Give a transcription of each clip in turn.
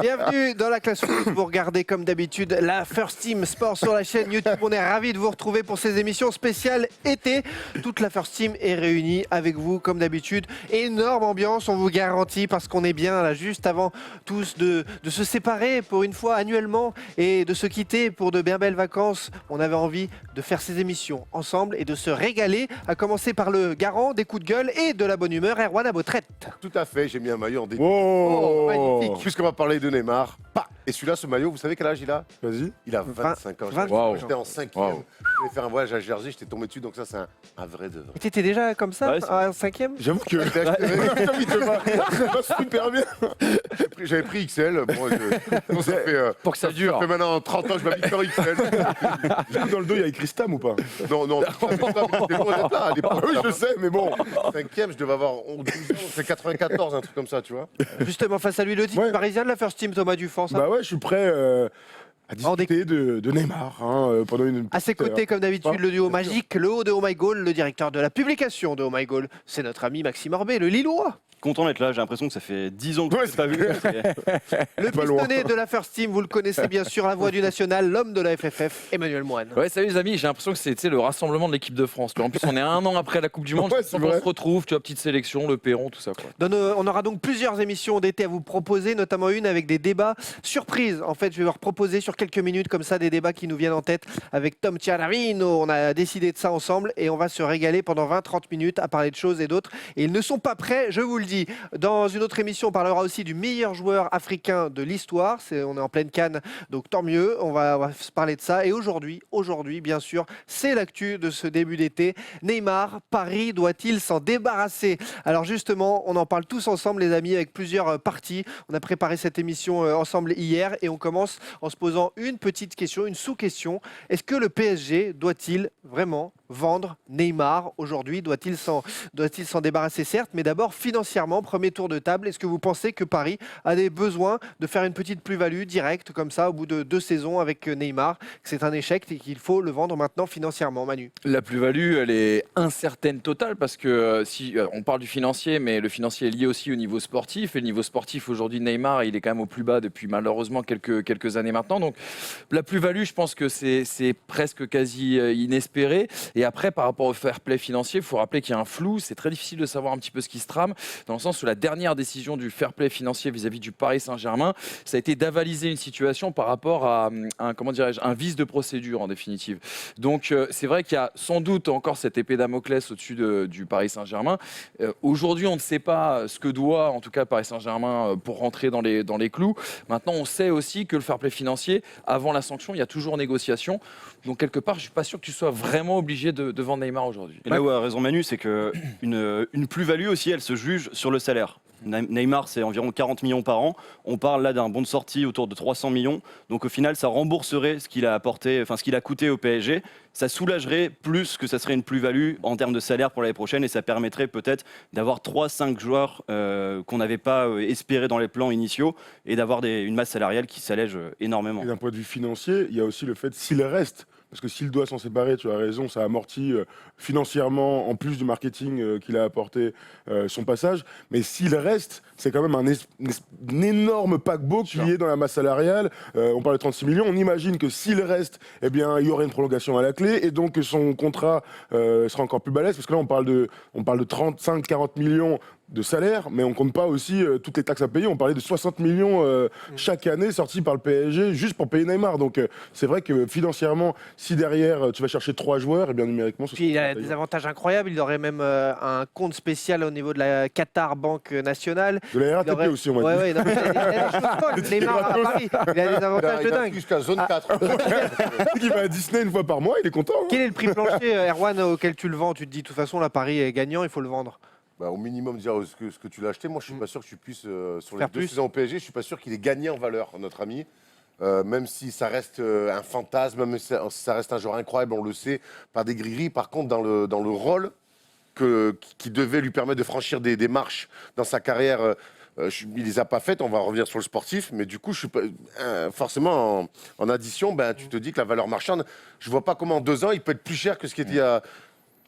Bienvenue dans la classe foot. Vous regardez comme d'habitude la First Team Sport sur la chaîne YouTube. On est ravis de vous retrouver pour ces émissions spéciales été. Toute la First Team est réunie avec vous comme d'habitude. Énorme ambiance, on vous garantit, parce qu'on est bien là juste avant tous de se séparer pour une fois annuellement et de se quitter pour de bien belles vacances. On avait envie de faire ces émissions ensemble et de se régaler, à commencer par le garant des coups de gueule et de la bonne humeur, Erwan Abotret. Tout à fait, j'ai mis un maillot en début. Oh, magnifique. Puisqu'on va parler de Neymar. Et celui-là, ce maillot, vous savez quel âge il a? Vas-y. Il a 25 ans. Wow. J'étais en 5e. Je voulais faire un voyage à Jersey, j'étais tombé dessus, donc ça, c'est un vrai de vrai. Et t'étais déjà comme ça, Ouais, à 5e? J'avoue que J'ai acheté super bien. J'avais pris XL. Bon, ça fait, Pour que ça dure. ça fait maintenant 30 ans que je m'habille en XL. du coup, dans le dos, il y a écrit Stam ou pas? Non, non, c'était loin d'être là à l'époque. Oui, je sais, mais bon. 5e, je devais avoir 12 ans, c'est 94, un truc comme ça, tu vois. Justement, face à lui, le titre Ouais. parisien de la First Team, Thomas Dufort. Ça. Bah ouais, je suis prêt à discuter de Neymar pendant une À ses côtés, comme d'habitude, le duo magique, le haut de Oh My Goal, le directeur de la publication de Oh My Goal, c'est notre ami Maxime Orbet, le Lillois. Content d'être là, j'ai l'impression que ça fait 10 ans que je ne pas vu. Le Pas loin. pistonné de la First Team, vous le connaissez bien sûr, la voix du national, l'homme de la FFF, Emmanuel Moine. Ouais, salut les amis, j'ai l'impression que c'est le rassemblement de l'équipe de France. En plus, on est 1 an après la Coupe du Monde, Ouais, on c'est vrai. se retrouve, tu vois, petite sélection, le Perron, tout ça. Quoi. On aura donc plusieurs émissions d'été à vous proposer, notamment une avec des débats surprises. En fait, je vais vous proposer sur quelques minutes comme ça des débats qui nous viennent en tête avec Tom Ciaravino. On a décidé de ça ensemble et on va se régaler pendant 20-30 minutes à parler de choses et d'autres. Et ils ne sont pas prêts, je vous le dis. Dans une autre émission, on parlera aussi du meilleur joueur africain de l'histoire. On est en pleine canne, donc tant mieux. On va se parler de ça. Et aujourd'hui, bien sûr, c'est l'actu de ce début d'été. Neymar, Paris doit-il s'en débarrasser? Alors justement, on en parle tous ensemble, les amis, avec plusieurs parties. On a préparé cette émission ensemble hier et on commence en se posant une petite question, une sous-question. Est-ce que le PSG doit-il vraiment vendre Neymar aujourd'hui? Doit-il s'en débarrasser? Certes, mais d'abord financièrement, premier tour de table. Est-ce que vous pensez que Paris a des besoins de faire une petite plus-value directe comme ça au bout de 2 saisons avec Neymar, que c'est un échec et qu'il faut le vendre maintenant financièrement, Manu? La plus-value, elle est incertaine totale parce que si on parle du financier, mais le financier est lié aussi au niveau sportif. Et le niveau sportif, aujourd'hui, Neymar, il est quand même au plus bas depuis malheureusement quelques années maintenant. Donc la plus-value, je pense que c'est presque quasi inespéré. Et après, par rapport au fair play financier, il faut rappeler qu'il y a un flou. C'est très difficile de savoir un petit peu ce qui se trame, dans le sens où la dernière décision du fair play financier vis-à-vis du Paris Saint-Germain, ça a été d'avaliser une situation par rapport à un vice de procédure en définitive. Donc c'est vrai qu'il y a sans doute encore cette épée Damoclès au-dessus du Paris Saint-Germain. Aujourd'hui, on ne sait pas ce que doit en tout cas Paris Saint-Germain pour rentrer dans les clous. Maintenant, on sait aussi que le fair play financier, avant la sanction, il y a toujours négociation. Donc quelque part, je ne suis pas sûr que tu sois vraiment obligé de vendre Neymar aujourd'hui. Et là où a raison Manu, c'est qu'une plus-value aussi, elle se juge sur le salaire. Neymar, c'est environ 40 millions par an. On parle là d'un bon de sortie autour de 300 millions. Donc au final, ça rembourserait ce qu'il a apporté, ce qu'il a coûté au PSG. Ça soulagerait plus que ça serait une plus-value en termes de salaire pour l'année prochaine et ça permettrait peut-être d'avoir 3-5 joueurs qu'on n'avait pas espéré dans les plans initiaux et d'avoir une masse salariale qui s'allège énormément. Et d'un point de vue financier, il y a aussi le fait s'il reste. Parce que s'il doit s'en séparer, tu as raison, ça amortit financièrement, en plus du marketing qu'il a apporté son passage. Mais s'il reste, c'est quand même un énorme paquebot qui est dans la masse salariale. On parle de 36 millions. On imagine que s'il reste, eh bien, il y aurait une prolongation à la clé et donc son contrat sera encore plus balèze. Parce que là, on parle de 35-40 millions de salaire, mais on compte pas aussi toutes les taxes à payer. On parlait de 60 millions chaque année sortis par le PSG juste pour payer Neymar. Donc c'est vrai que financièrement, si derrière tu vas chercher 3 joueurs, et bien numériquement, Puis il a des avantages incroyables. Il aurait même un compte spécial au niveau de la Qatar Banque Nationale. de la RATP Il aurait... aussi, on va dire. Ouais, non, mais il a des choses folles. Neymar à Paris, il a des avantages de Il a dingue. jusqu'à zone 4. Il va à Disney une fois par mois, il est content. Hein. Quel est le prix plancher, Erwan, auquel tu le vends? Tu te dis, de toute façon, la Paris est gagnant, il faut le vendre. Au minimum, dire ce que tu l'as acheté. Moi, je suis pas sûr que tu puisses, sur les Faire 2 plus. saisons au PSG, je suis pas sûr qu'il ait gagné en valeur, notre ami. Même si ça reste un fantasme, même si ça reste un joueur incroyable, on le sait, par des gris-gris. Par contre, dans le rôle qui devait lui permettre de franchir des marches dans sa carrière, il les a pas faites. On va revenir sur le sportif, mais du coup, je suis pas, forcément en addition, tu te dis que la valeur marchande, je vois pas comment en 2 ans il peut être plus cher que ce qui était il y a.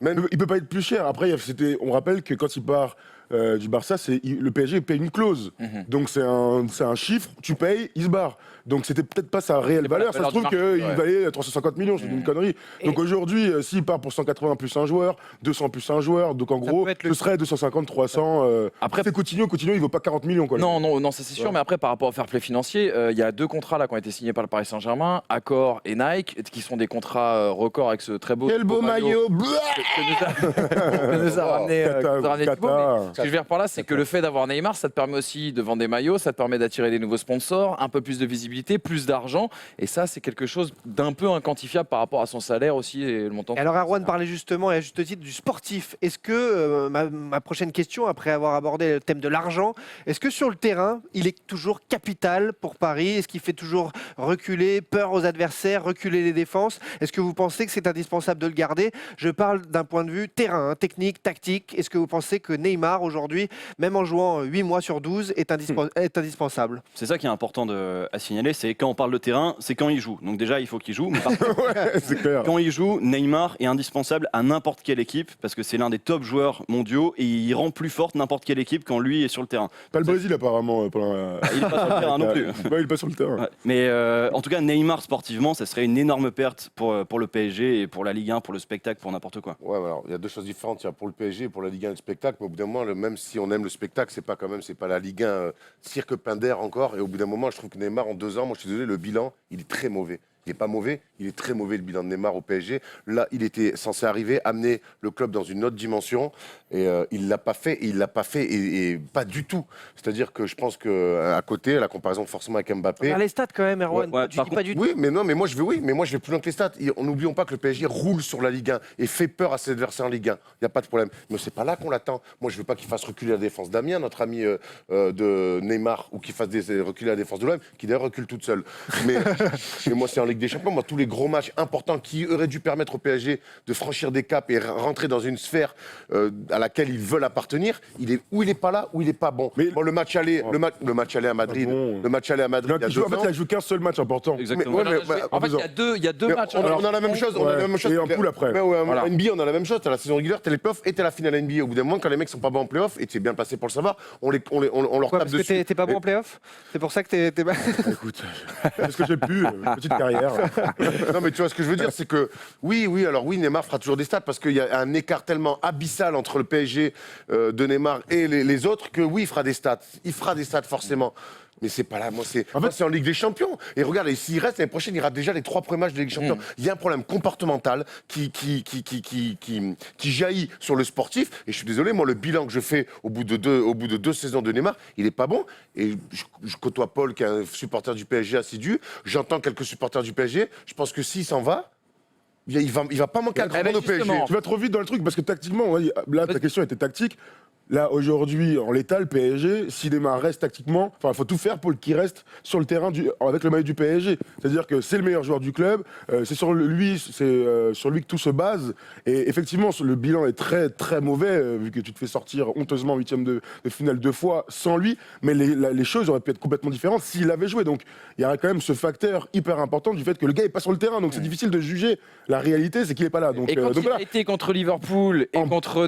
Il peut pas être plus cher. Après, on rappelle que quand il part du Barça, le PSG paye une clause. Donc c'est un chiffre, tu payes, il se barre. Donc c'était peut-être pas sa réelle valeur. Ça se trouve qu'il valait 350 millions, c'est une connerie. Donc aujourd'hui, s'il part pour 180 plus un joueur, 200 plus un joueur, donc en gros, ce serait 250, 300. Après, c'est Coutinho, il vaut pas 40 millions. Quoi, non, ça c'est sûr. Mais après, par rapport au fair play financier, il y a 2 contrats là qui ont été signés par le Paris Saint-Germain, Accor et Nike, qui sont des contrats records avec ce très beau. Quel beau maillot que nous a ramené Thibaut. Mais ce que je veux dire par là, c'est que le fait d'avoir Neymar, ça te permet aussi de vendre des maillots, ça te permet d'attirer des nouveaux sponsors, un peu plus de visibilité, plus d'argent. Et ça, c'est quelque chose d'un peu inquantifiable par rapport à son salaire aussi et le montant. Et alors Erwan parlait justement, et à juste titre, du sportif. Est-ce que, ma prochaine question, après avoir abordé le thème de l'argent, est-ce que sur le terrain, il est toujours capital pour Paris? Est-ce qu'il fait toujours reculer, peur aux adversaires, reculer les défenses? Est-ce que vous pensez que c'est indispensable de le garder? Je parle d'un point de vue terrain, technique, tactique. Est-ce que vous pensez que Neymar, aujourd'hui, même en jouant 8 mois sur 12, est indispensable? C'est ça qui est important à signaler, c'est quand on parle de terrain, c'est quand il joue. Donc déjà, il faut qu'il joue. Mais par contre, c'est clair. quand il joue, Neymar est indispensable à n'importe quelle équipe parce que c'est l'un des top joueurs mondiaux et il rend plus forte n'importe quelle équipe quand lui est sur le terrain. Pas le Brésil apparemment. Il n'est pas sur le terrain non plus. Ouais, il est pas sur le terrain. Ouais. Mais en tout cas, Neymar sportivement, ça serait une énorme perte pour le PSG et pour la Ligue 1, pour le spectacle, pour n'importe quoi. Ouais, alors il y a 2 choses différentes. Il y a pour le PSG et pour la Ligue 1 le spectacle. Mais au bout d'un moment, même si on aime le spectacle, c'est pas la Ligue 1 cirque Pinder encore. Et au bout d'un moment, je trouve que Neymar en 2 ans, moi je suis désolé, le bilan, il est très mauvais. Il n'est pas mauvais, il est très mauvais le bilan de Neymar au PSG. Là, il était censé arriver, amener le club dans une autre dimension et il l'a pas fait. Et pas du tout. C'est-à-dire que je pense que à côté, la comparaison forcément avec Mbappé. Les stats quand même, Erwan. Ouais, Tu dis pas du tout. Oui, mais moi je vais plus loin que les stats. N'oublions pas que le PSG roule sur la Ligue 1 et fait peur à ses adversaires en Ligue 1. Il n'y a pas de problème. Mais c'est pas là qu'on l'attend. Moi, je veux pas qu'il fasse reculer la défense d'Amiens, notre ami de Neymar, ou qu'il fasse reculer la défense de l'OM, qui d'ailleurs recule toute seule. Mais moi, c'est en Ligue des Champions. Moi, tous les gros matchs importants qui auraient dû permettre au PSG de franchir des caps et rentrer dans une sphère à laquelle ils veulent appartenir, il est pas là, ou il est pas bon. Mais le match aller, le match aller à Madrid, bon. le match aller à Madrid. En fait, il a joué qu'un seul match important. Exactement. En fait, il y a deux matchs. On a la même chose. On a la même chose. Et en poule après. En NBA, on a la même chose. T'as la saison régulière, t'as les playoffs et t'as la finale NBA. Au bout d'un moment, quand les mecs sont pas bons en playoffs, et tu es bien placé pour le savoir, on leur Pourquoi, tape parce que dessus. t'es pas bon en playoff? C'est pour ça que t'es pas... Écoute, c'est ce que j'ai pu, petite carrière. Non, mais tu vois ce que je veux dire, c'est que oui, Neymar fera toujours des stats parce qu'il y a un écart tellement abyssal entre le PSG de Neymar et les autres que oui, il fera des stats. Il fera des stats forcément. Mais c'est pas là, moi c'est en Ligue des Champions. Et regarde, et s'il reste l'année prochaine, il rate déjà les 3 premiers matchs de Ligue des Champions. Il y a un problème comportemental qui jaillit sur le sportif. Et je suis désolé, moi le bilan que je fais au bout de 2 saisons de Neymar, il est pas bon. Et je côtoie Paul, qui est un supporter du PSG assidu. J'entends quelques supporters du PSG. Je pense que s'il s'en va, il va pas manquer à grand monde au PSG. Tu vas trop vite dans le truc parce que tactiquement, là ta question était tactique. Là, aujourd'hui, en l'état, le PSG, si Neymar reste tactiquement, il faut tout faire pour qu'il reste sur le terrain avec le maillot du PSG. C'est-à-dire que c'est le meilleur joueur du club, c'est sur lui que tout se base. Et effectivement, le bilan est très, très mauvais, vu que tu te fais sortir honteusement en 8e de finale 2 fois sans lui. Mais les choses auraient pu être complètement différentes s'il avait joué. Donc, il y aurait quand même ce facteur hyper important du fait que le gars n'est pas sur le terrain. Donc, c'est difficile de juger. La réalité, c'est qu'il n'est pas là. Donc, et quand il a été contre Liverpool et contre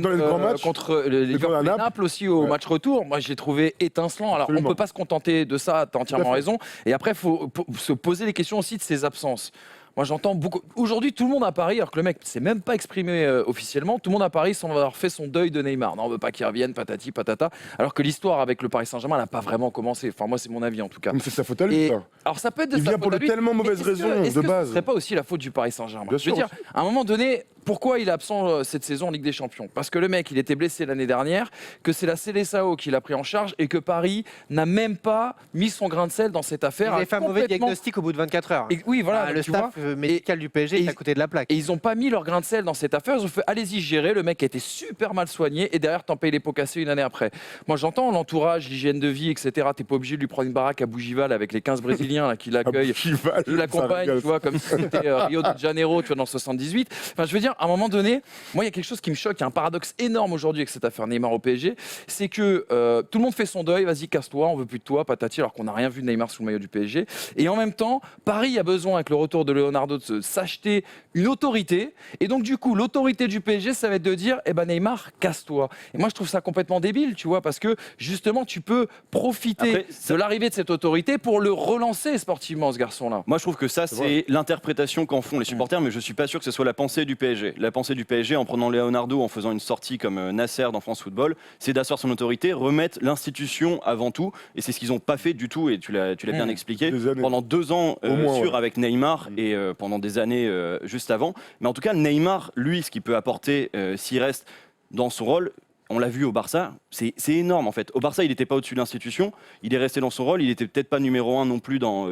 Naples aussi au match retour, moi je l'ai trouvé étincelant. Alors on peut pas se contenter de ça, t'as entièrement raison. Et après, il faut se poser les questions aussi de ses absences. Moi, j'entends beaucoup. Aujourd'hui, tout le monde à Paris, alors que le mec ne s'est même pas exprimé officiellement, tout le monde à Paris semble avoir fait son deuil de Neymar. Non, on veut pas qu'il revienne, patati, patata. Alors que l'histoire avec le Paris Saint-Germain n'a pas vraiment commencé. Enfin, moi, c'est mon avis en tout cas. Mais c'est sa faute à lui, ça. Alors, ça peut être de Il sa vient faute pour à de lui. tellement mauvaises raisons de base. Ce serait pas aussi la faute du Paris Saint-Germain. Bien Je veux sûr. dire, à un moment donné, pourquoi il est absent cette saison en Ligue des Champions? Parce que le mec, il était blessé l'année dernière, que c'est la Célessao qui l'a pris en charge et que Paris n'a même pas mis son grain de sel dans cette affaire. Il avait fait un mauvais diagnostic au bout de 24 heures. Et, oui, voilà. Le staff médical du PSG est à côté de la plaque. Et ils n'ont pas mis leur grain de sel dans cette affaire. Ils ont fait allez-y gérer. Le mec a été super mal soigné et derrière t'en payes les pots cassés une année après. Moi j'entends l'entourage, l'hygiène de vie, etc. T'es pas obligé de lui prendre une baraque à Bougival avec les 15 Brésiliens là, qui l'accueillent, qui l'accompagnent, tu vois, comme si c'était Rio de Janeiro, tu vois, dans 78. Enfin, je veux dire, dire, à un moment donné, moi, il y a quelque chose qui me choque, il y a un paradoxe énorme aujourd'hui avec cette affaire Neymar au PSG, c'est que tout le monde fait son deuil, vas-y, casse-toi, on veut plus de toi, patati, alors qu'on n'a rien vu de Neymar sous le maillot du PSG. Et en même temps, Paris a besoin, avec le retour de Leonardo, de s'acheter une autorité. Et donc, du coup, l'autorité du PSG, ça va être de dire, eh ben Neymar, casse-toi. Et moi, je trouve ça complètement débile, tu vois, parce que justement, tu peux profiter Après, de l'arrivée de cette autorité pour le relancer sportivement, ce garçon-là. Moi, je trouve que ça, c'est l'interprétation qu'en font les supporters, mais je suis pas sûr que ce soit la pensée du PSG. La pensée du PSG, en prenant Leonardo, en faisant une sortie comme Nasser dans France Football, c'est d'asseoir son autorité, remettre l'institution avant tout, et c'est ce qu'ils n'ont pas fait du tout, et tu l'as bien expliqué, Des années. pendant 2 ans Au moins, sûr ouais. avec Neymar, et pendant des années juste avant. Mais en tout cas, Neymar, lui, ce qu'il peut apporter s'il reste dans son rôle, on l'a vu au Barça, c'est énorme en fait. Au Barça, il n'était pas au-dessus de l'institution, il est resté dans son rôle, il n'était peut-être pas numéro 1 non plus dans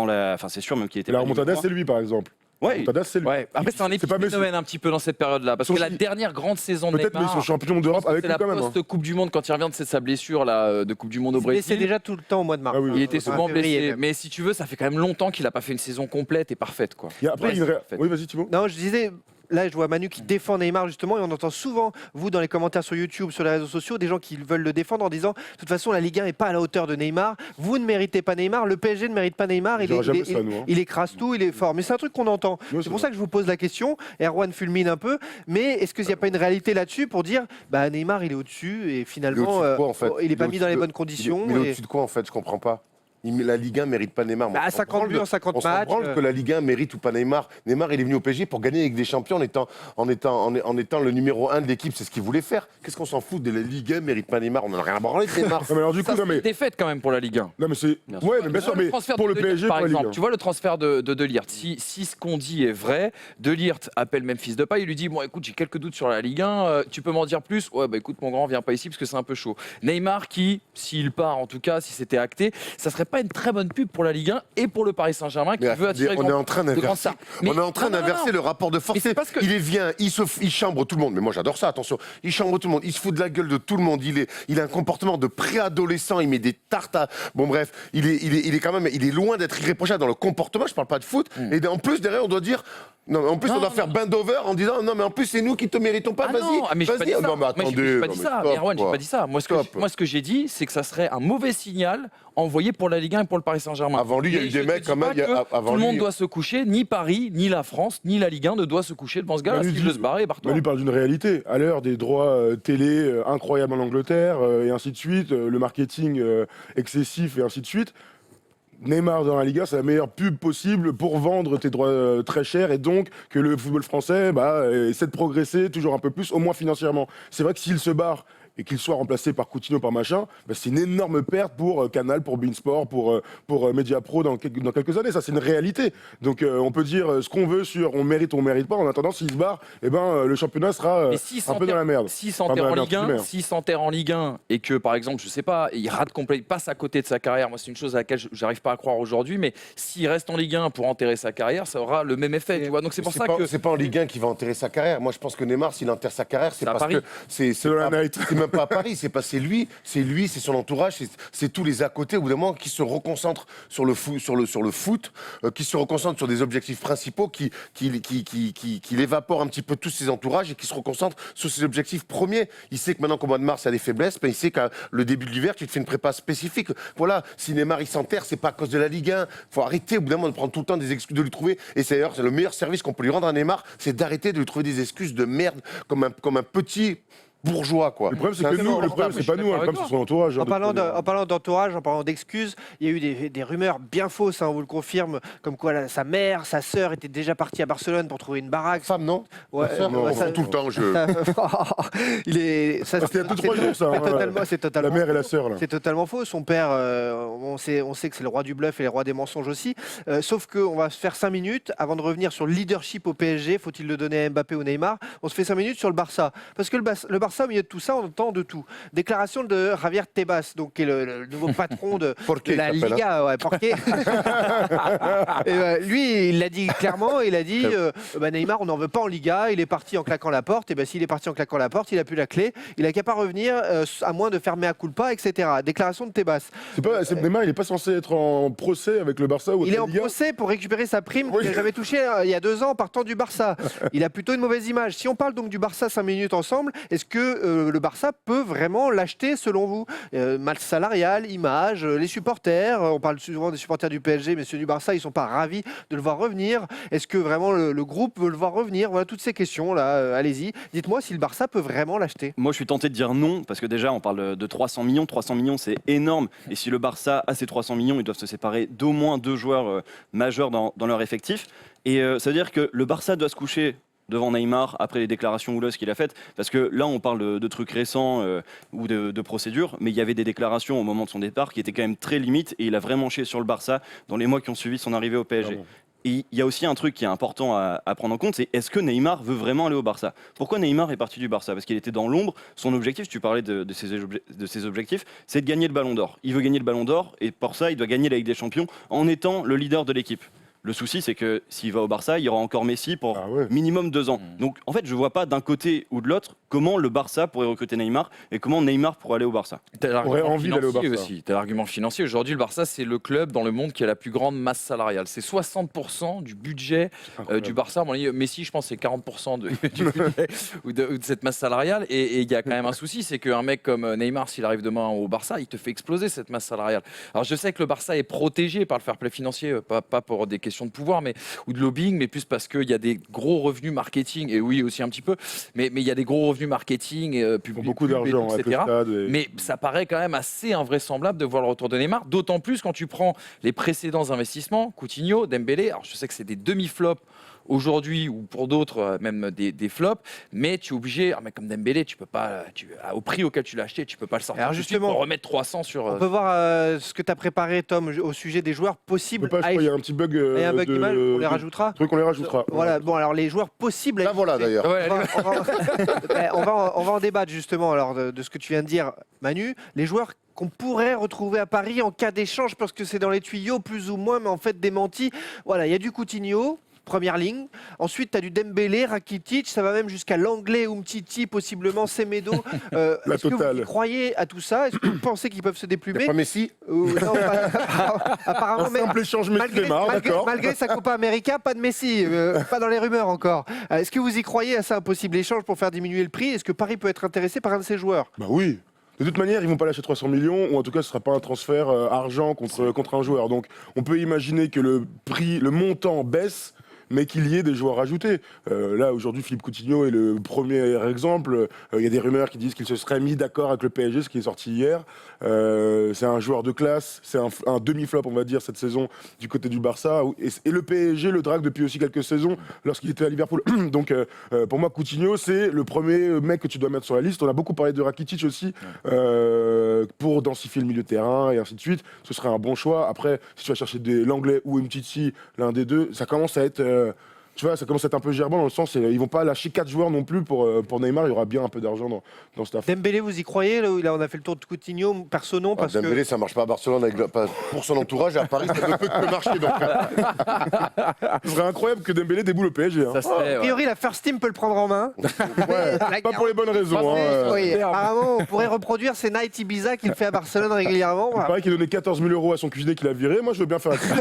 la... Enfin, c'est sûr même qu'il était La pas remontada, numéro c'est lui, par exemple. Ouais, La remontada, c'est lui. Ouais. Après, c'est un C'est pas Messi. épiphénomène un petit peu dans cette période-là, parce que la dernière grande saison de Peut-être, mais ils Neymar, sont champions d'Europe avec c'est lui la quand même. hein. post-Coupe du Monde quand il revient de sa blessure là, de Coupe du Monde au Mais c'est Brésil. déjà tout le temps au mois de mars. Ah oui, oui. Il était souvent février, blessé, même. mais si tu veux, ça fait quand même longtemps qu'il n'a pas fait une saison complète et parfaite, quoi. Il y a après Ouais, une c'est ré- parfait. Oui, vas-y, Thibaut. Non, je disais, là, je vois Manu qui défend Neymar justement, et on entend souvent, vous, dans les commentaires sur YouTube, sur les réseaux sociaux, des gens qui veulent le défendre en disant, de toute façon, la Ligue 1 n'est pas à la hauteur de Neymar, vous ne méritez pas Neymar, le PSG ne mérite pas Neymar, On dira jamais ça, nous, hein. il écrase tout, il est fort. Mais c'est un truc qu'on entend. Ouais, C'est pour ça que je vous pose la question. Erwan fulmine un peu, mais est-ce qu'il n'y a pas une réalité là-dessus pour dire, bah Neymar, il est au-dessus, et Il est finalement, au-dessus de quoi, en fait il n'est pas mis dans les bonnes Il conditions. est et- au-dessus de quoi, en fait? Je comprends pas. La Ligue 1 mérite pas Neymar. Bah, à 50 buts en 50 on s'en matchs. branle que la Ligue 1 mérite ou pas Neymar. Neymar, il est venu au PSG pour gagner avec des champions en étant le numéro 1 de l'équipe. C'est ce qu'il voulait faire. Qu'est-ce qu'on s'en fout de la Ligue 1 mérite pas Neymar? On n'en a rien à branler de Neymar. Non, mais alors, du Ça, coup, non, c'est mais. une défaite quand même pour la Ligue 1. Non, mais c'est. Bien sûr. Ouais, mais bien sûr, mais transfert pour de le De Ligt, PSG, par pour la Ligue exemple, 1. tu vois le transfert de De Ligt. Si ce qu'on dit est vrai, De Ligt appelle Memphis Depay, il lui dit bon, écoute, j'ai quelques doutes sur la Ligue 1, tu peux m'en dire plus? Ouais, bah écoute, mon grand, viens pas ici parce que c'est un peu chaud. Neymar, qui, s'il part, en tout cas, si c'était acté, ça serait pas une très bonne pub pour la Ligue 1 et pour le Paris Saint-Germain qui Mais veut attirer on est en train de grands d'inverser. stars. Mais- On est en train non, non, d'inverser non. le rapport de force. Mais c'est parce que- Il vient, il chambre tout le monde. Mais moi, j'adore ça. Attention, il chambre tout le monde. Il se fout de la gueule de tout le monde. Il a un comportement de préadolescent. Il met des tartes à. Bon, bref, il est quand même. Il est loin d'être irréprochable dans le comportement. Je parle pas de foot. Et en plus, derrière, on doit dire. Non, mais en plus, Non, on doit non, faire non. bend over en disant non, mais en plus, c'est nous qui te méritons pas. Ah Vas-y, non, mais j'ai pas vas-y. dit ça. Non, mais Moi, attendez. j'ai pas non, dit mais ça. stop, Erwan, j'ai quoi. pas dit ça. Stop. Moi, ce que j'ai dit, c'est que ça serait un mauvais signal envoyé pour la Ligue 1 et pour le Paris Saint-Germain. Avant lui, il y a Et eu je des te mecs dis quand même. pas il y a- que avant tout le monde lui- doit se coucher, ni Paris, ni la France, ni la Ligue 1 ne doit se coucher devant ce gars-là. Manu S'il dit- veut se barrer, barre-toi. Manu parle d'une réalité. À l'heure des droits télé incroyables en Angleterre et ainsi de suite, le marketing excessif et ainsi de suite. Neymar dans la Liga, c'est la meilleure pub possible pour vendre tes droits très chers et donc que le football français essaie de progresser toujours un peu plus, au moins financièrement. C'est vrai que s'il se barre et qu'il soit remplacé par Coutinho, par machin, c'est une énorme perte pour Canal, pour Beansport, pour Mediapro dans quelques années. Ça, c'est une réalité. Donc on peut dire ce qu'on veut sur on mérite ou on mérite pas. En attendant, s'il se barre, le championnat sera Mais s'il un peu dans la merde. S'il Enfin, s'enterre dans en la Ligue merde, 1, entre guillemets. s'il s'enterre en Ligue 1 et que, par exemple, je sais pas, il rate complet, il passe à côté de sa carrière, moi, c'est une chose à laquelle j'arrive pas à croire aujourd'hui, mais s'il reste en Ligue 1 pour enterrer sa carrière, ça aura le même effet, tu vois. Donc c'est pour ça que. C'est pas en Ligue 1 qui va enterrer sa carrière. Moi, je pense que Neymar, s'il enterre sa carrière, c'est C'est à parce Paris. que c'est dans la pas- night. c'est même pas à Paris. C'est lui, c'est son entourage, c'est tous les à côté au bout d'un moment qui se reconcentrent sur le foot, qui se reconcentrent sur des objectifs principaux, qui évaporent un petit peu tous ses entourages et qui se reconcentrent sur ses objectifs premiers. Il sait que maintenant qu'au mois de mars, il y a des faiblesses, il sait qu'à le début de l'hiver, tu te fais une prépa spécifique. Voilà, si Neymar il s'enterre, c'est pas à cause de la Ligue 1. Faut arrêter au bout d'un moment de prendre tout le temps des excuses, de lui trouver. Et c'est d'ailleurs le meilleur service qu'on peut lui rendre à Neymar, c'est d'arrêter de lui trouver des excuses de merde comme un petit bourgeois, quoi. Le problème, c'est que un nous, le insupportable. problème, c'est pas nous, le problème, c'est son entourage. En parlant d'entourage, en parlant d'excuses, il y a eu des rumeurs bien fausses, hein, on vous le confirme, comme quoi sa mère, sa sœur étaient déjà parties à Barcelone pour trouver une baraque. Femme, non Ouais, Sa sœur, non, ouais, on ça- fout tout le temps, Il est. Ça, C'était il y a 2-3 jours, ça. hein, c'est totalement. La mère et la sœur, là. C'est totalement faux. Son père, on sait que c'est le roi du bluff et le roi des mensonges aussi. Sauf qu'on va se faire 5 minutes avant de revenir sur le leadership au PSG. Faut-il le donner à Mbappé ou Neymar? On se fait 5 minutes sur le Barça. Parce que le Barça Barça, au milieu de tout ça, on entend de tout. Déclaration de Javier Tebas, donc, qui est le nouveau patron de la il s'appelle, Liga. Ouais, Porqué. Et, lui, il l'a dit clairement, il a dit Neymar, on n'en veut pas en Liga, il est parti en claquant la porte, et ben s'il est parti en claquant la porte, il a plus la clé, il n'a qu'à pas revenir, à moins de faire mea culpa, etc. Déclaration de Tebas. Neymar, il n'est pas censé être en procès avec le Barça ou avec Il est la en Liga. procès pour récupérer sa prime Oui. qu'il avait touchée il y a 2 ans en partant du Barça. Il a plutôt une mauvaise image. Si on parle donc du Barça 5 minutes ensemble, est-ce que le Barça peut vraiment l'acheter selon vous? Masse salariale, image, les supporters, on parle souvent des supporters du PSG, mais ceux du Barça, ils ne sont pas ravis de le voir revenir. Est-ce que vraiment le groupe veut le voir revenir? Voilà toutes ces questions-là, allez-y. Dites-moi si le Barça peut vraiment l'acheter. Moi, je suis tenté de dire non, parce que déjà, on parle de 300 millions. 300 millions, c'est énorme. Et si le Barça a ces 300 millions, ils doivent se séparer d'au moins 2 joueurs majeurs dans leur effectif. Et ça veut dire que le Barça doit se coucher devant Neymar après les déclarations houleuses qu'il a faites, parce que là on parle de trucs récents ou de procédures, mais il y avait des déclarations au moment de son départ qui étaient quand même très limites, et il a vraiment chié sur le Barça dans les mois qui ont suivi son arrivée au PSG. Et il y a aussi un truc qui est important à prendre en compte, c'est est-ce que Neymar veut vraiment aller au Barça? Pourquoi Neymar est parti du Barça? Parce qu'il était dans l'ombre. Son objectif, tu parlais de ses objectifs, c'est de gagner le Ballon d'Or. Il veut gagner le Ballon d'Or, et pour ça il doit gagner la Ligue des Champions en étant le leader de l'équipe. Le souci, c'est que s'il va au Barça, il y aura encore Messi pour minimum 2 ans. Donc, en fait, je ne vois pas d'un côté ou de l'autre comment le Barça pourrait recruter Neymar et comment Neymar pourrait aller au Barça. Aurait envie d'aller au Barça aussi. Tu as l'argument financier. Aujourd'hui, le Barça, c'est le club dans le monde qui a la plus grande masse salariale. C'est 60% du budget du Barça. Bon, Messi, je pense, c'est 40% du budget ou de cette masse salariale. Et il y a quand même un souci, c'est qu'un mec comme Neymar, s'il arrive demain au Barça, il te fait exploser cette masse salariale. Alors, je sais que le Barça est protégé par le fair play financier, pas pour des questions de pouvoir ou de lobbying, mais plus parce qu'il y a des gros revenus marketing, et oui aussi un petit peu, mais il y a des gros revenus marketing, beaucoup d'argent, etc. stade Mais ça paraît quand même assez invraisemblable de voir le retour de Neymar, d'autant plus quand tu prends les précédents investissements, Coutinho, Dembélé, alors je sais que c'est des demi-flops aujourd'hui, ou pour d'autres même des flops, mais tu es obligé, un mec comme Dembélé, tu peux pas, au prix auquel tu l'as acheté, tu peux pas le sortir. Alors justement, pour remettre 300 sur. On peut voir ce que tu as préparé, Tom, au sujet des joueurs possibles. Il y a un petit bug. Il y a un bug d'image, on les rajoutera. Truc, on les rajoutera. Voilà, bon, alors les joueurs possibles. Là, voilà d'ailleurs. Ouais, On va en débattre justement alors de ce que tu viens de dire, Manu. Les joueurs qu'on pourrait retrouver à Paris en cas d'échange, parce que c'est dans les tuyaux plus ou moins, mais en fait démenti. Voilà, il y a du Coutinho. Première ligne. Ensuite, tu as du Dembélé, Rakitic, ça va même jusqu'à l'anglais Umtiti, possiblement Semedo. Est-ce que vous y croyez à tout ça? Est-ce que vous pensez qu'ils peuvent se déplumer? Pas Messi? Non, apparemment, Un simple échange Messi-Neymar, d'accord. malgré sa Copa América, pas de Messi, pas dans les rumeurs encore. Est-ce que vous y croyez à ça, un possible échange pour faire diminuer le prix? Est-ce que Paris peut être intéressé par un de ces joueurs? Bah oui. De toute manière, ils vont pas lâcher 300 millions, ou en tout cas, ce sera pas un transfert argent contre un joueur. Donc, on peut imaginer que le prix, le montant baisse, mais qu'il y ait des joueurs ajoutés. Là, aujourd'hui, Philippe Coutinho est le premier exemple. Il y a des rumeurs qui disent qu'il se serait mis d'accord avec le PSG, ce qui est sorti hier. C'est un joueur de classe, c'est un demi-flop, on va dire, cette saison du côté du Barça. Et le PSG le drague depuis aussi quelques saisons, lorsqu'il était à Liverpool. Donc, pour moi, Coutinho, c'est le premier mec que tu dois mettre sur la liste. On a beaucoup parlé de Rakitic aussi, pour densifier le milieu de terrain et ainsi de suite. Ce serait un bon choix. Après, si tu vas chercher l'anglais ou Umtiti, l'un des deux, ça commence à être... tu vois, ça commence à être un peu gerbant dans le sens, ils vont pas lâcher 4 joueurs non plus pour Neymar, il y aura bien un peu d'argent dans cette affaire. Dembélé, vous y croyez? Là, on a fait le tour de Coutinho, perso non, parce Dembélé, ça marche pas à Barcelone pour son entourage, et à Paris, ça ne peut que marcher. Donc, Ce serait incroyable que Dembélé déboule au PSG. Hein. Ça serait, a priori, la First Team peut le prendre en main. Ouais, pas pour les bonnes raisons. Hein. Oui, apparemment, on pourrait reproduire ces Night Ibiza qu'il fait à Barcelone régulièrement. Il paraît qu'il donnait 14 000 € à son cuisinier qu'il a viré. Moi, je veux bien faire la suite.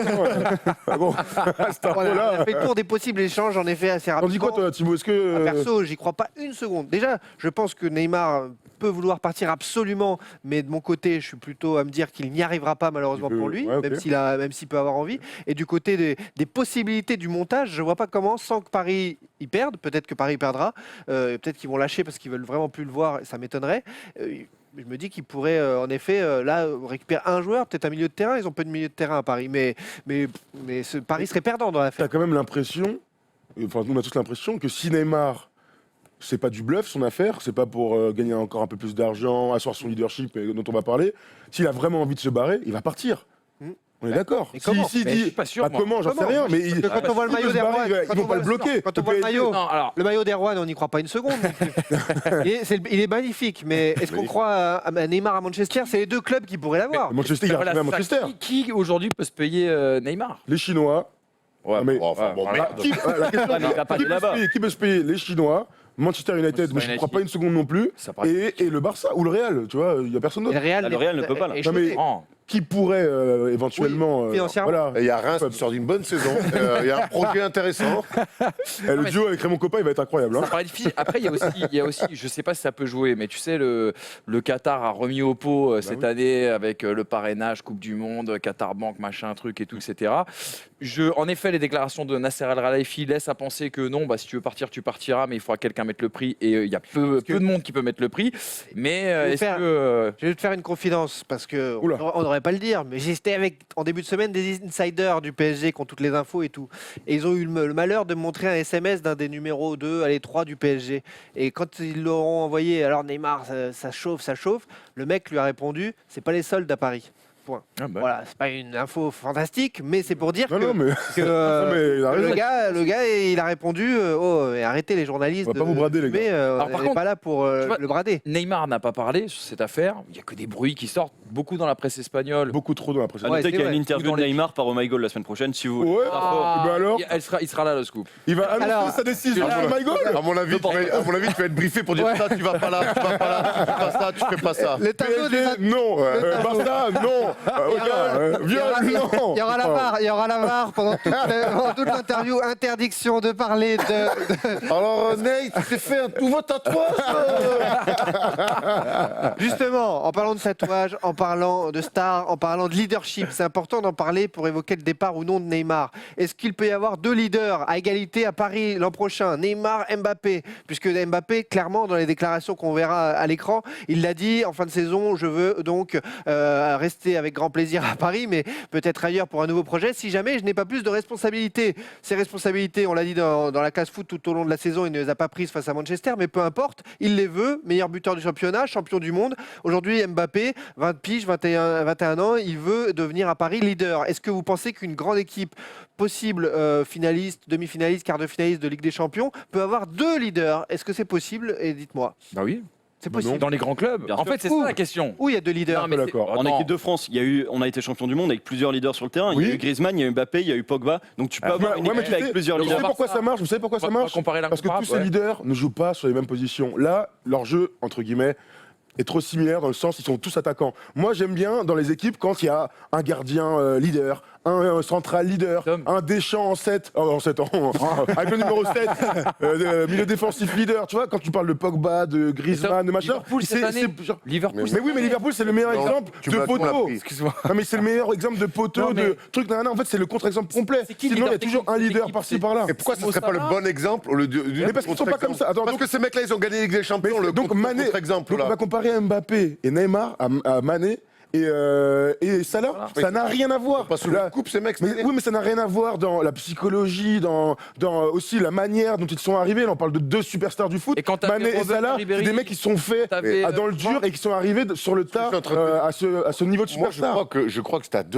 Ah bon, à cet Voilà, on info-là. a fait le tour des possibles échanges, en effet, assez T'en rapidement. dis quoi, toi, Thibaut? Est-ce que. Perso, j'y crois pas une seconde. Déjà, je pense que Neymar peut vouloir partir absolument, mais de mon côté, je suis plutôt à me dire qu'il n'y arrivera pas malheureusement pour lui, ouais, ok. même s'il peut avoir envie. Et du côté des possibilités du montage, je vois pas comment, sans que Paris y perde. Peut-être que Paris perdra, peut-être qu'ils vont lâcher parce qu'ils veulent vraiment plus le voir. Ça m'étonnerait. Je me dis qu'ils pourraient en effet là récupérer un joueur, peut-être un milieu de terrain. Ils ont peu de milieu de terrain à Paris, mais Paris serait perdant dans l'affaire. T'as quand même l'impression, enfin, nous on a tous l'impression que si Neymar, c'est pas du bluff son affaire, c'est pas pour gagner encore un peu plus d'argent, asseoir son leadership dont on va parler. S'il a vraiment envie de se barrer, il va partir. On est d'accord. mais comment Si Mais je suis pas sûr, moi. comment, j'en sais Comment rien. Mais il- Parce que quand on voit le s'il maillot veut se barrer, d'Erwan, ils vont pas le bloquer. Quand on voit le maillot, Non, alors, le maillot d'Erwan, on n'y croit pas une seconde. non plus. Il est magnifique, mais est-ce qu'on croit à Neymar à Manchester? C'est les deux clubs qui pourraient l'avoir. Manchester, il voilà, arrive à ça, Manchester. qui aujourd'hui peut se payer Neymar? Les Chinois. Ouais, mais- Enfin, bon, voilà. merde. La question, Ouais, mais il va pas qui aller peut se là-bas. payer- qui peut se payer? Les Chinois, Manchester United, mais je ne crois pas une seconde non plus, Ça paraît- et le Barça ou le Real, tu vois, il n'y a personne Et d'autre. Le Real ne peut pas, là. est Non, mais- chaudé. Oh. Qui pourrait éventuellement. Oui, financièrement. Voilà. Et il y a Reims qui sort d'une bonne saison. Il y a un projet intéressant. Le duo avec Raymond Kopa, il va être incroyable. hein. Ça paraît difficile. Après, il y a aussi, je sais pas si ça peut jouer, mais tu sais, le Qatar a remis au pot cette oui. année avec le parrainage, Coupe du Monde, Qatar Bank, machin, truc et tout, etc. En effet, les déclarations de Nasser Al-Khelaifi laissent à penser que non, bah, si tu veux partir, tu partiras, mais il faudra quelqu'un mettre le prix. Et il y a peu de monde qui peut mettre le prix. Mais vais est-ce faire- que. Je vais te faire une confidence parce que Oula. on n'aurait pas le dire, mais j'étais avec en début de semaine des insiders du PSG qui ont toutes les infos et tout. Et ils ont eu le malheur de me montrer un SMS d'un des numéros 2, allez 3 du PSG. Et quand ils l'auront envoyé, alors Neymar, ça chauffe, ça chauffe. Le mec lui a répondu, c'est pas les soldes à Paris. Point. Ah bah. Voilà, c'est pas une info fantastique, mais c'est pour dire Non, que, non, mais. que, Non, mais il a raison. le gars, il a répondu, arrêtez les journalistes. On va pas vous brader, les gars. Mais Alors, par on n'est contre, pas là pour tu vois, le brader. Neymar n'a pas parlé sur cette affaire. Il n'y a que des bruits qui sortent beaucoup dans la presse espagnole. Beaucoup trop dans la presse. À Ouais, noter c'est qu'il y a vrai. une interview Ou dans de les- Neymar par Oh My God la semaine prochaine, si vous voulez. Ouais, Ah, ben alors, il sera là, le scoop. il va annoncer Alors, sa décision. alors, Oh my God. À mon avis, tu vas être briefé pour dire Ouais. ça, tu vas pas là, tu vas pas là, tu fais pas ça, tu fais pas ça. Le tableau des PSG, non. Barça, non. Viol, non. Il y aura la VAR, il y aura la VAR pendant toute l'interview. Interdiction de parler de... Alors, Ney, tu t'es fait un nouveau tatouage Justement, en parlant de tatouage, en parlant de star, en parlant de leadership, c'est important d'en parler pour évoquer le départ ou non de Neymar. Est-ce qu'il peut y avoir deux leaders à égalité à Paris l'an prochain, Neymar, Mbappé? Puisque Mbappé, clairement, dans les déclarations qu'on verra à l'écran, il l'a dit, en fin de saison, je veux donc rester avec grand plaisir à Paris, mais peut-être ailleurs pour un nouveau projet, si jamais je n'ai pas plus de responsabilités. Ces responsabilités, on l'a dit dans la classe foot tout au long de la saison, il ne les a pas prises face à Manchester, mais peu importe, il les veut, meilleur buteur du championnat, champion du monde. Aujourd'hui, Mbappé, 20 piges, 21 ans, il veut devenir à Paris leader. Est-ce que vous pensez qu'une grande équipe possible, finaliste, demi-finaliste, quart de finaliste de Ligue des Champions, peut avoir deux leaders? Est-ce que c'est possible? Et dites-moi. Bah oui. C'est Bah non. possible. Dans les grands clubs. Bien En sûr. fait, c'est ça la question. Où il y a deux leaders? Non, mais d'accord. En Attends. équipe de France, on a été champion du monde avec plusieurs leaders sur le terrain. Il Oui. y a eu Griezmann, il y a eu Mbappé, il y a eu Pogba. Donc tu peux avoir une Ouais, mais équipe tu avec sais, plusieurs vous savez leaders. pourquoi ça marche? Vous savez pourquoi ça On va marche? comparer Parce que tous ces leaders ne jouent pas sur les mêmes positions. Là, leur jeu, entre guillemets, est trop similaire dans le sens ils sont tous attaquants. Moi, j'aime bien dans les équipes quand il y a un gardien leader, un central leader, Tom. un Deschamps en 7, avec le numéro 7, milieu défensif leader. Tu vois, quand tu parles de Pogba, de Griezmann, de machin, Liverpool cette année. Liverpool. mais oui, mais Liverpool, c'est le meilleur Non, exemple tu de m'as poteau. appris. Excuse-moi. Non, mais c'est le meilleur exemple de poteau, Non, mais- de truc. En fait, c'est le contre-exemple complet. c'est qui le Sinon, il y a leader toujours un technique leader d'équipe? par-ci par-là. Et pourquoi ce Mo serait pas le Salah bon exemple au lieu Mais parce qu'ils sont pas comme ça. Attends, Parce donc- que ces mecs-là, ils ont gagné la Ligue des Champions, le donc Mané, contre-exemple. donc on va là. comparer Mbappé et Neymar à Mané et Salah. Voilà. Ça n'a rien à voir. Pas sous Là- le coupe, ces mecs. mais, oui, mais ça n'a rien à voir dans la psychologie, dans aussi la manière dont ils sont arrivés. Là, on parle de deux superstars du foot. Et quand t'avais Mané et Robert Salah, Ribéry, c'est des mecs qui se sont faits t'avais, dans le dur et qui sont arrivés sur le tard Je suis en train de- à ce niveau de Moi, je superstar. crois que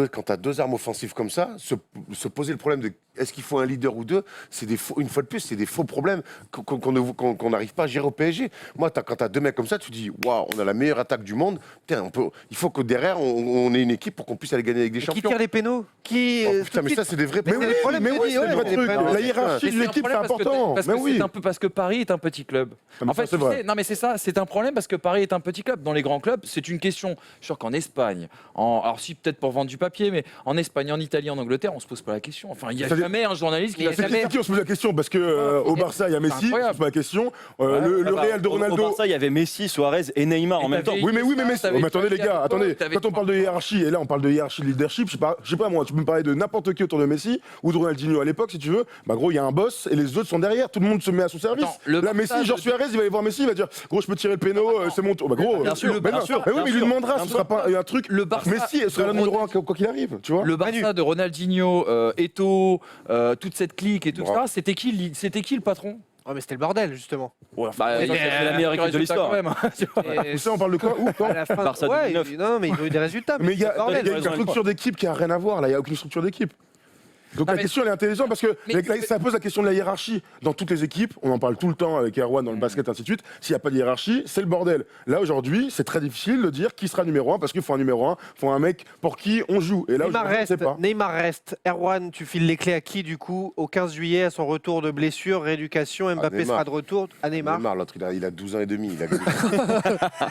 quand tu as deux armes offensives comme ça, se poser le problème de est-ce qu'il faut un leader ou deux, c'est une fois de plus, c'est des faux problèmes qu'on n'arrive pas à gérer au PSG. Moi, quand tu as deux mecs comme ça, tu dis waouh, on a la meilleure attaque du monde. Putain, il faut que derrière, on ait une équipe pour qu'on puisse aller gagner avec des Qui champions. tire les pénaux? Qui Oh, putain, mais ça, c'est des vrais Mais Mais c'est oui, le problème mais que oui, dit, c'est ouais, le vrai mais truc. pas- La hiérarchie de Mais l'équipe, c'est un problème important. Parce Mais que oui. parce que Paris est un petit club. mais En ça, fait, c'est tu vrai. sais, non mais c'est ça, c'est un problème parce que Paris est un petit club. Dans les grands clubs, c'est une question. Je suis sûr qu'en Espagne, alors si peut-être pour vendre du papier, mais en Espagne, en Italie, en Angleterre, on se pose pas la question. Enfin, il y a Ça- jamais un journaliste qui Il y va a C'est jamais- qui on se pose la question parce que au Barça il y a Messi, on se incroyable. pose la question. Ouais, Le Ah bah, Real de au Ronaldo. Barça, il y avait Messi, Suarez et Neymar en Et même temps. t'avais- Oui, mais T'avais- mais attendez les t'avais- gars, attendez. t'avais- Quand on parle de hiérarchie, et là on parle de hiérarchie de leadership, je sais pas moi, tu peux me parler de n'importe qui autour de Messi ou de Ronaldinho à l'époque si tu veux. Bah gros, il y a un boss et les autres sont derrière, tout le monde se met à son service. Attends, le Là Barça Messi, genre de- Suarez, il va aller voir Messi, il va dire gros, je peux tirer le péno, c'est mon tour. Bah gros, Bien sûr, mais bien non, sûr, mais oui, mais il lui bien demandera, sûr. ce sera pas un truc. Le Barça Messi sera le de numéro 1 quoi qu'il arrive, tu vois. Le Barça de Ronaldinho, Eto'o, toute cette clique et tout ça, c'était qui le patron? Oh, mais c'était le bordel, justement. Ouais, enfin, Bah, c'est la meilleure équipe de l'histoire. quand même. Tu vois. Et Vous savez, on parle de quoi Où Quand à la fin, Barça ouais, 2009. non, mais ils ont eu des résultats. Mais il y a, c'est le bordel. il y a une structure d'équipe qui a rien à voir, là, il n'y a aucune structure d'équipe. Donc Non, la mais- question elle est intéressante parce que Mais- ça pose la question de la hiérarchie. Dans toutes les équipes, on en parle tout le temps avec Erwan dans le basket, ainsi de suite. S'il n'y a pas de hiérarchie, c'est le bordel. Là aujourd'hui, c'est très difficile de dire qui sera numéro 1 parce qu'il faut un numéro 1, il faut un mec pour qui on joue. Et là, Neymar aujourd'hui, on ne sait reste, pas. Neymar reste. Erwan, tu files les clés à qui du coup au 15 juillet à son retour de blessure, rééducation, Mbappé Neymar. sera de retour à Neymar. Neymar, l'autre, il a 12 ans et demi. Il a gagné,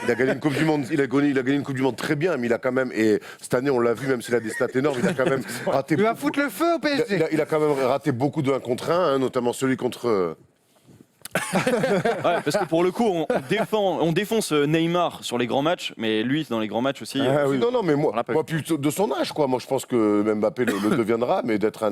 il a gagné une Coupe du Monde. Il a gagné une Coupe du Monde très bien, mais il a quand même. Et cette année, on l'a vu, même s'il a des stats énormes, il a quand même raté. Tu vas foutre le feu au PSG. Il a quand même raté beaucoup de 1 contre 1, notamment celui contre. Ouais, parce que pour le coup, on défonce Neymar sur les grands matchs, mais lui, dans les grands matchs aussi. Ah oui. Non, mais On l'a pas moi plutôt de son âge, quoi. Moi, je pense que Mbappé le deviendra, mais d'être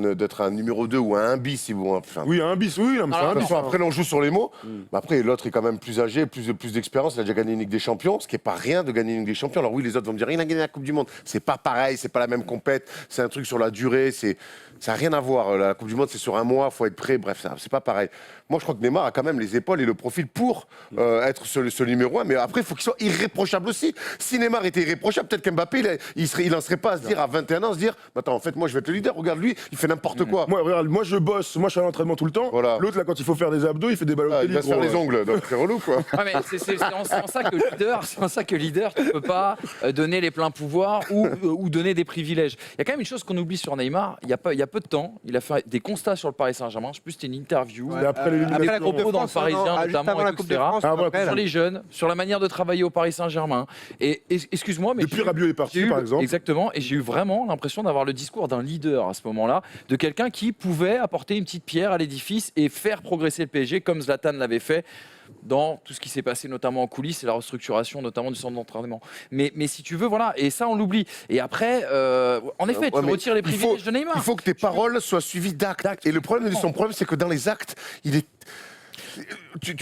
un numéro 2 ou un bis, si vous. Enfin, Oui, un bis, oui, non, mais c'est Alors, un bis. après, on joue sur les mots. Mais après, l'autre est quand même plus âgé, plus d'expérience. Il a déjà gagné une Ligue des Champions, ce qui n'est pas rien de gagner une Ligue des Champions. Alors oui, les autres vont me dire, il a gagné la Coupe du Monde. C'est pas pareil, c'est pas la même compète. C'est un truc sur la durée. Ça n'a rien à voir. La Coupe du Monde, c'est sur un mois, il faut être prêt. Bref, c'est pas pareil. Moi, je crois que Neymar a quand même les épaules et le profil pour être ce numéro 1. Mais après, il faut qu'il soit irréprochable aussi. Si Neymar était irréprochable, peut-être qu'Mbappé, il n'en serait pas à se dire à 21 ans, attends, en fait, moi, je vais être le leader. Regarde lui, il fait n'importe quoi. Moi, regarde, moi je bosse, moi je suis à l'entraînement tout le temps. Voilà. L'autre là, quand il faut faire des abdos, il fait des balles Ah, il va se faire les ongles, donc c'est relou, quoi. Ouais, mais c'est en ça que leader, tu peux pas donner les pleins pouvoirs ou donner des privilèges. Il y a quand même une chose qu'on oublie sur Neymar. Il y a peu de temps, il a fait des constats sur le Paris Saint-Germain. Je sais plus, c'était une interview. Et après Après la l'élimination. Coupe de propos dans le France, Parisien, non, juste notamment, avant la et Coupe de etc. France, Ah, on voilà, rappelle. Sur les jeunes, sur la manière de travailler au Paris Saint-Germain. Et excuse-moi, mais Depuis j'ai eu- Rabiot est parti, j'ai eu- par exemple. Exactement, et j'ai eu vraiment l'impression d'avoir le discours d'un leader à ce moment-là, de quelqu'un qui pouvait apporter une petite pierre à l'édifice et faire progresser le PSG comme Zlatan l'avait fait dans tout ce qui s'est passé notamment en coulisses et la restructuration notamment du centre d'entraînement. Mais si tu veux, voilà, et ça on l'oublie. Et après, en effet, Ouais, tu mais retires les privilèges de Neymar. Il faut que tes paroles soient suivies d'actes. Et le problème, son problème, c'est que dans les actes, il est.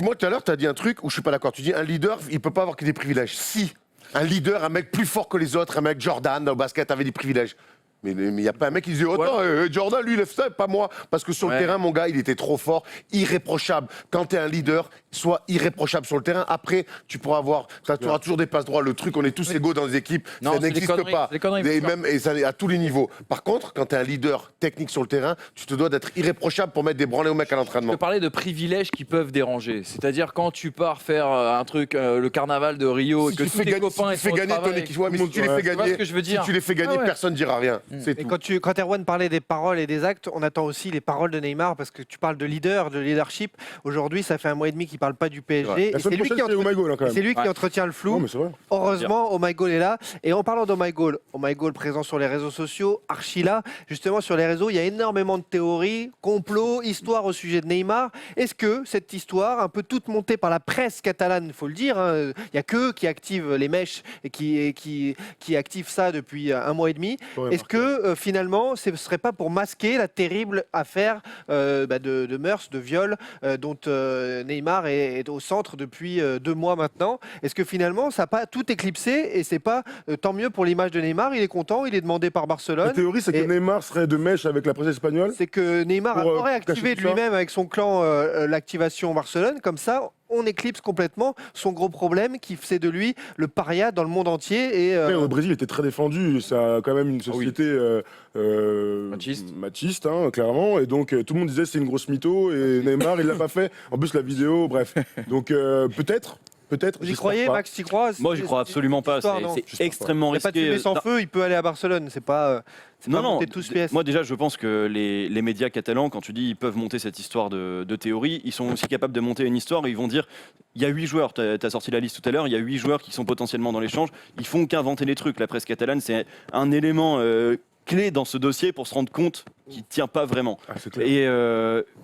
Moi, tout à l'heure, tu as dit un truc où je suis pas d'accord. Tu dis un leader, il peut pas avoir que des privilèges. Si un leader, un mec plus fort que les autres, un mec Jordan au basket avait des privilèges. Mais il n'y a pas un mec qui disait attends, Jordan, lui, il lève ça, pas moi. Parce que sur le Ouais. terrain, mon gars, il était trop fort, irréprochable. Quand tu es un leader, sois irréprochable sur le terrain. Après, tu pourras avoir, tu auras toujours des passes droits. Le truc, on est tous égaux dans les équipes. Non, Ça c'est des n'existe conneries, pas. c'est des conneries, Et bien sûr. même et ça, à tous les niveaux. Par contre, quand tu es un leader technique sur le terrain, tu te dois d'être irréprochable pour mettre des branlées aux mecs à Je l'entraînement. peux parler de privilèges qui peuvent déranger. C'est-à-dire quand tu pars faire un truc, le carnaval de Rio, et que tous tes copains si tu fais gagner ton équipe, ouais, mais si tu les fais Tu vois gagner, ce que je veux dire si tu les fais gagner, Ah ouais. personne ne dira rien. C'est Et tout. quand Erwan parlait des paroles et des actes, on attend aussi les paroles de Neymar parce que tu parles de leader, de leadership. Aujourd'hui, ça fait un mois et demi qu'il parle pas du PSG. Ouais. Et La c'est semaine lui, prochaine, qui, c'est Oh My Goal, hein, quand même. c'est lui qui Ouais. entretient le flou. Non, mais c'est vrai. Heureusement, Oh My Goal est là. Et en parlant d'Oh My Goal présent sur les réseaux sociaux, archi là, justement sur les réseaux, il y a énormément de théories, complots, histoires au sujet de Neymar. Est-ce que cette histoire, un peu toute montée par la presse catalane, il faut le dire, il n'y a qu'eux qui activent les mèches et qui activent ça depuis un mois et demi, Ouais, est-ce que finalement, ce ne serait pas pour masquer la terrible affaire de mœurs, de viol, dont Neymar est au centre depuis 2 mois maintenant? Est-ce que finalement, ça n'a pas tout éclipsé et c'est pas tant mieux pour l'image de Neymar? Il est content, il est demandé par La Barcelone. théorie, c'est que Et- Neymar serait de mèche avec la presse espagnole. C'est que Neymar Pour, aurait cacher activé tout de ça. lui-même avec son clan l'activation Barcelone. Comme ça, on éclipse complètement son gros problème qui fait de lui le paria dans le monde entier. Et, Après, au Brésil, il était très défendu. Ça a quand même une société machiste, hein, clairement. Et donc, tout le monde disait c'est une grosse mytho. Et Neymar, il l'a pas fait. En plus, la vidéo, bref. Donc, peut-être. Vous y j'espère croyez, pas. Max? Tu y crois? Moi, j'y crois absolument pas. Histoire, non. C'est J'espère extrêmement Il n'y a pas de risqué. fumée sans feu, il peut aller à Barcelone. C'est pas monter tous pièces. Moi déjà je pense que les médias catalans, quand tu dis ils peuvent monter cette histoire de théorie, ils sont aussi capables de monter une histoire et ils vont dire il y a 8 joueurs, tu as sorti la liste tout à l'heure, il y a 8 joueurs qui sont potentiellement dans l'échange, ils font qu'inventer les trucs. La presse catalane c'est un élément clé dans ce dossier pour se rendre compte qu'il ne tient pas vraiment. Ah, c'est clair. Et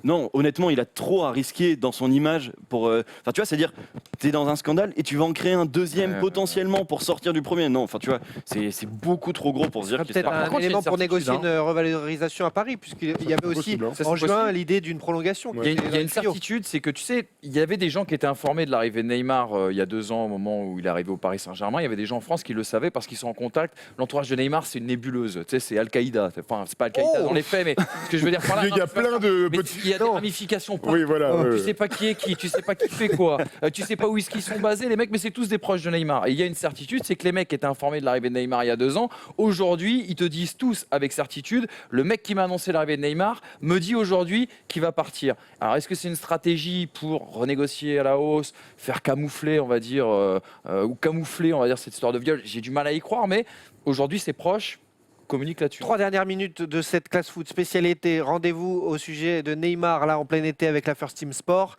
non, honnêtement, il a trop à risquer dans son image pour. Enfin, tu vois, c'est-à-dire, tu es dans un scandale et tu vas en créer un deuxième potentiellement pour sortir du premier. Non, enfin, tu vois, c'est beaucoup trop gros pour se dire que c'est Peut-être pas. un contre, il y a élément une pour certitude, négocier une revalorisation à Paris, puisqu'il y avait aussi possible, hein. Ça, en c'est juin possible. l'idée d'une prolongation. Ouais. Il y a une certitude, c'est que tu sais, il y avait des gens qui étaient informés de l'arrivée de Neymar il y a 2 ans, au moment où il est arrivé au Paris Saint-Germain. Il y avait des gens en France qui le savaient parce qu'ils sont en contact. L'entourage de Neymar, c'est une nébuleuse. Tu sais, c'est Al-Qaïda. Enfin, c'est pas Al-Qaïda Oh dans les faits. fait, mais ce que je veux dire par là, Il y a plein de mais petits. il y a des ramifications partout. Oui, voilà. Tu sais pas qui est qui, tu sais pas qui fait quoi, tu sais pas où est-ce qu'ils sont basés les mecs, mais c'est tous des proches de Neymar. Et il y a une certitude, c'est que les mecs étaient informés de l'arrivée de Neymar il y a 2 ans. Aujourd'hui, ils te disent tous avec certitude, le mec qui m'a annoncé l'arrivée de Neymar me dit aujourd'hui qu'il va partir. Alors est-ce que c'est une stratégie pour renégocier à la hausse, faire camoufler, on va dire, ou camoufler, on va dire, cette histoire de viol? J'ai du mal à y croire, mais aujourd'hui, ses proches communiquent là-dessus. 3 dernières minutes de cette classe foot spécialité. Rendez-vous au sujet de Neymar, là en plein été avec la First Team Sport.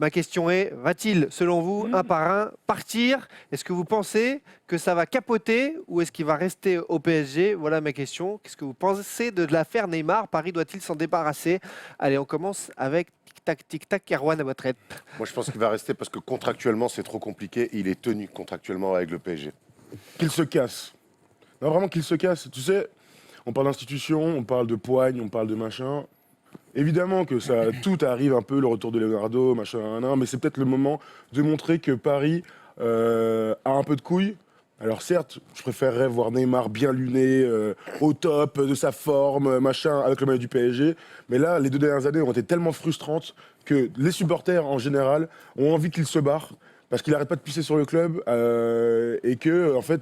Ma question est, va-t-il, selon vous, un par un, partir? Est-ce que vous pensez que ça va capoter ou est-ce qu'il va rester au PSG? Voilà ma question. Qu'est-ce que vous pensez de l'affaire Neymar? Paris doit-il s'en débarrasser? Allez, on commence avec tic-tac, tic-tac. Erwan, à votre aide. Moi, je pense qu'il va rester parce que contractuellement, c'est trop compliqué. Il est tenu contractuellement avec le PSG. Qu'il se casse. Non, vraiment qu'il se casse. Tu sais, on parle d'institution, on parle de poigne, on parle de machin. Évidemment que ça, tout arrive un peu, le retour de Leonardo, machin, mais c'est peut-être le moment de montrer que Paris a un peu de couilles. Alors certes, je préférerais voir Neymar bien luné, au top de sa forme, machin, avec le maillot du PSG. Mais là, les 2 dernières années ont été tellement frustrantes que les supporters, en général, ont envie qu'il se barre parce qu'il n'arrête pas de pisser sur le club et que, en fait,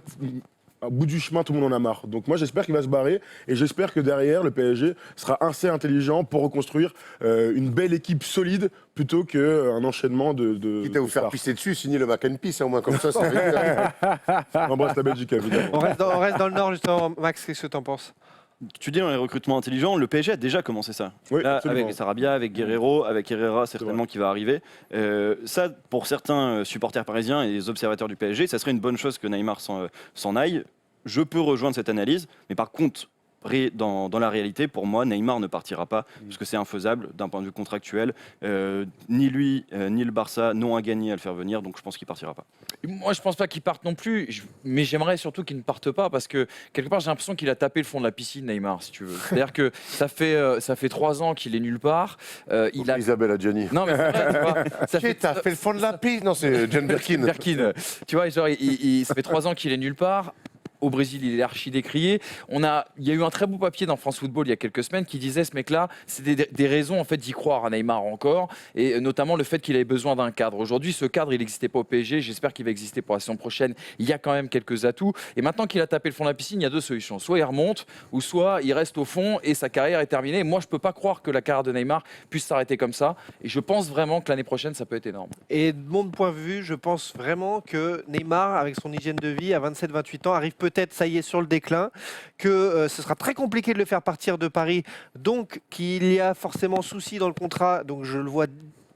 au bout du chemin, tout le monde en a marre. Donc moi, j'espère qu'il va se barrer et j'espère que derrière, le PSG sera assez intelligent pour reconstruire une belle équipe solide plutôt qu'un enchaînement de Quitte à vous de faire stars. pisser dessus, signez le Mac and Peace, hein, au moins comme ça fait. On embrasse la Belgique, évidemment. On reste dans le Nord, justement. Max, qu'est-ce que tu en penses? Tu dis dans les recrutements intelligents, le PSG a déjà commencé ça. Oui, Là, absolument. avec Sarabia, avec Guerrero, avec Herrera certainement qui va arriver. Ça, pour certains supporters parisiens et les observateurs du PSG, ça serait une bonne chose que Neymar s'en aille. Je peux rejoindre cette analyse, mais par contre, dans la réalité, pour moi, Neymar ne partira pas, parce que c'est infaisable d'un point de vue contractuel. Ni lui, ni le Barça n'ont à gagner à le faire venir, donc je pense qu'il partira pas. Moi, je pense pas qu'il parte non plus, mais j'aimerais surtout qu'il ne parte pas parce que quelque part, j'ai l'impression qu'il a tapé le fond de la piscine, Neymar, si tu veux. C'est-à-dire que ça fait 3 ans qu'il est nulle part. Il a... Isabelle Adjani. Non, mais c'est vrai, tu vois, ça fait T'as fait le fond de la piste. Non, c'est John Birkin. Birkin. Tu vois, genre, ça fait 3 ans qu'il est nulle part. Au Brésil, il est archi décrié. Il y a eu un très beau papier dans France Football il y a quelques semaines qui disait ce mec-là, c'est des raisons en fait d'y croire à Neymar encore, et notamment le fait qu'il avait besoin d'un cadre. Aujourd'hui, ce cadre, il n'existait pas au PSG. J'espère qu'il va exister pour la saison prochaine. Il y a quand même quelques atouts. Et maintenant qu'il a tapé le fond de la piscine, il y a 2 solutions. Soit il remonte, ou soit il reste au fond et sa carrière est terminée. Moi, je peux pas croire que la carrière de Neymar puisse s'arrêter comme ça. Et je pense vraiment que l'année prochaine, ça peut être énorme. Et de mon point de vue, je pense vraiment que Neymar, avec son hygiène de vie à 27-28 ans, arrive peut-être, ça y est, sur le déclin, que ce sera très compliqué de le faire partir de Paris, donc qu'il y a forcément souci dans le contrat, donc je le vois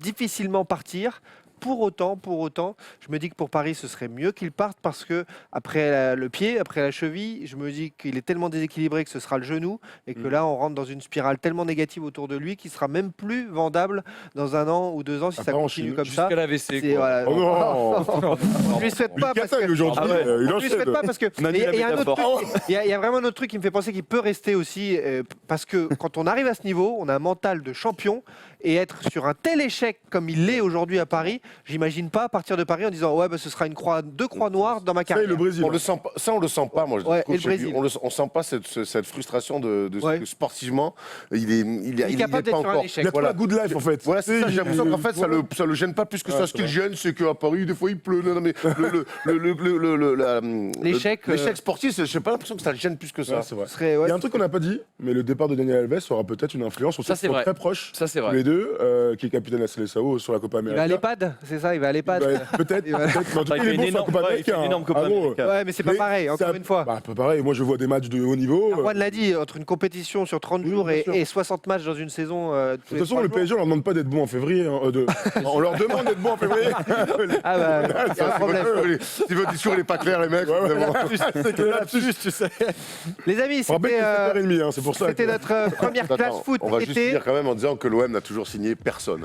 difficilement partir. Pour autant, je me dis que pour Paris, ce serait mieux qu'il parte parce que après le pied, après la cheville, je me dis qu'il est tellement déséquilibré que ce sera le genou et que là, on rentre dans une spirale tellement négative autour de lui qu'il sera même plus vendable dans 1 an ou 2 ans si ça Après, continue comme ça. Jusqu'à l'AVC, C'est- quoi. voilà. Oh non. Je lui souhaite pas parce que aujourd'hui, Ah ouais. il je lui enchaîne. souhaite pas parce que On a mis il y la a un autre métaphore. truc, il y a vraiment un autre truc qui me fait penser qu'il peut rester aussi parce que quand on arrive à ce niveau, on a un mental de champion et être sur un tel échec comme il l'est aujourd'hui à Paris, j'imagine pas partir de Paris en disant ouais bah, ce sera 2 croix noires dans ma Ça et carrière. le Brésil. On le sent pas, ça, on le sent pas, moi. Je Ouais, trouve et le chez lui. Brésil. On sent pas cette frustration de Ouais. que sportivement, il est capable pas d'être sur un encore. échec. Il a Voilà. pas good life en fait. Voilà, c'est ça. J'ai l'impression qu'en fait, Voilà. ça le gêne pas plus que Ouais, ça. c'est Ce qui le vrai. gêne, c'est qu'à Paris, des fois, il pleut. Non, mais L'échec, l'échec sportif, je n'ai pas l'impression que ça le gêne plus que ça. Ouais, c'est vrai. Ce serait, Il ouais, y a un truc qu'on n'a pas dit, mais le départ de Daniel Alves aura peut-être une influence. On sait Ça, qu'ils c'est sont vrai. très proches, Ça, c'est tous vrai. les deux, qui est capitaine de la Seleção sur la Copa il va América. à l'EHPAD, c'est ça, il va à l'EHPAD. Peut-être, Il va- mais en tout cas, il est bon sur la Copa il fait América. une énorme Copa Ah bon, América. Ouais, mais c'est pas Mais pareil, encore ça- une fois. Bah, pas pareil. Moi, je vois des matchs de haut niveau. Erwan l'a dit, entre une compétition sur 30 Oui, jours bien sûr. et 60 matchs dans une saison. De toute façon, le PSG, on leur demande pas d'être bon en février. Hein, on leur demande d'être bon en février. Ah bah, il y a un problème. Si votre discours n'est pas clair, les mecs, Ouais, ouais. vraiment. C'est que là-dessus, tu sais. Les amis, On rappelle que c'était c'est 7h30, hein, c'est pour ça. c'était que- notre première classe Attends, foot on va juste été. finir quand même en disant que l'OM n'a toujours signé personne.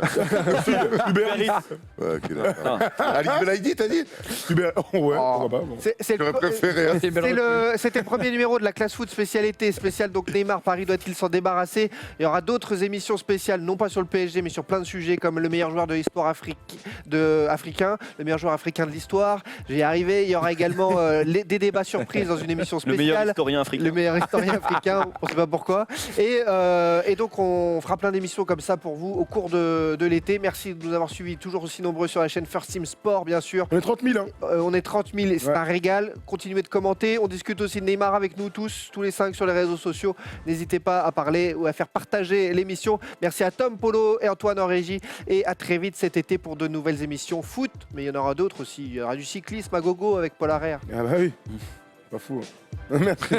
Uber Eats. Ouais, ok, d'accord. Ali Belaïdi, t'as dit? Ouais, Oh. pourquoi pas. Bon. C'est J'aurais préféré. Hein. C'était le premier numéro de la classe foot spécialité spéciale. Donc Neymar, Paris doit-il s'en débarrasser? Il y aura d'autres émissions spéciales, non pas sur le PSG, mais sur plein de sujets comme le meilleur joueur de l'histoire africain, le meilleur joueur africain de l'histoire. J'y arrivé. Il y aura également des débats surprises dans une émission Le meilleur spéciale. historien africain. Le meilleur historien africain, on ne sait pas pourquoi. Et donc on fera plein d'émissions comme ça pour vous au cours de l'été. Merci de nous avoir suivis, toujours aussi nombreux sur la chaîne First Team Sport, bien sûr. On est 30 000, hein. On est 30 000 et c'est Ouais. un régal. Continuez de commenter. On discute aussi de Neymar avec nous tous les 5 sur les réseaux sociaux. N'hésitez pas à parler ou à faire partager l'émission. Merci à Tom, Polo et Antoine en régie. Et à très vite cet été pour de nouvelles émissions foot. Mais il y en aura d'autres aussi. Il y aura du cyclisme à gogo avec Paul Harrer. Ah bah oui, pas fou. Hein. Merci.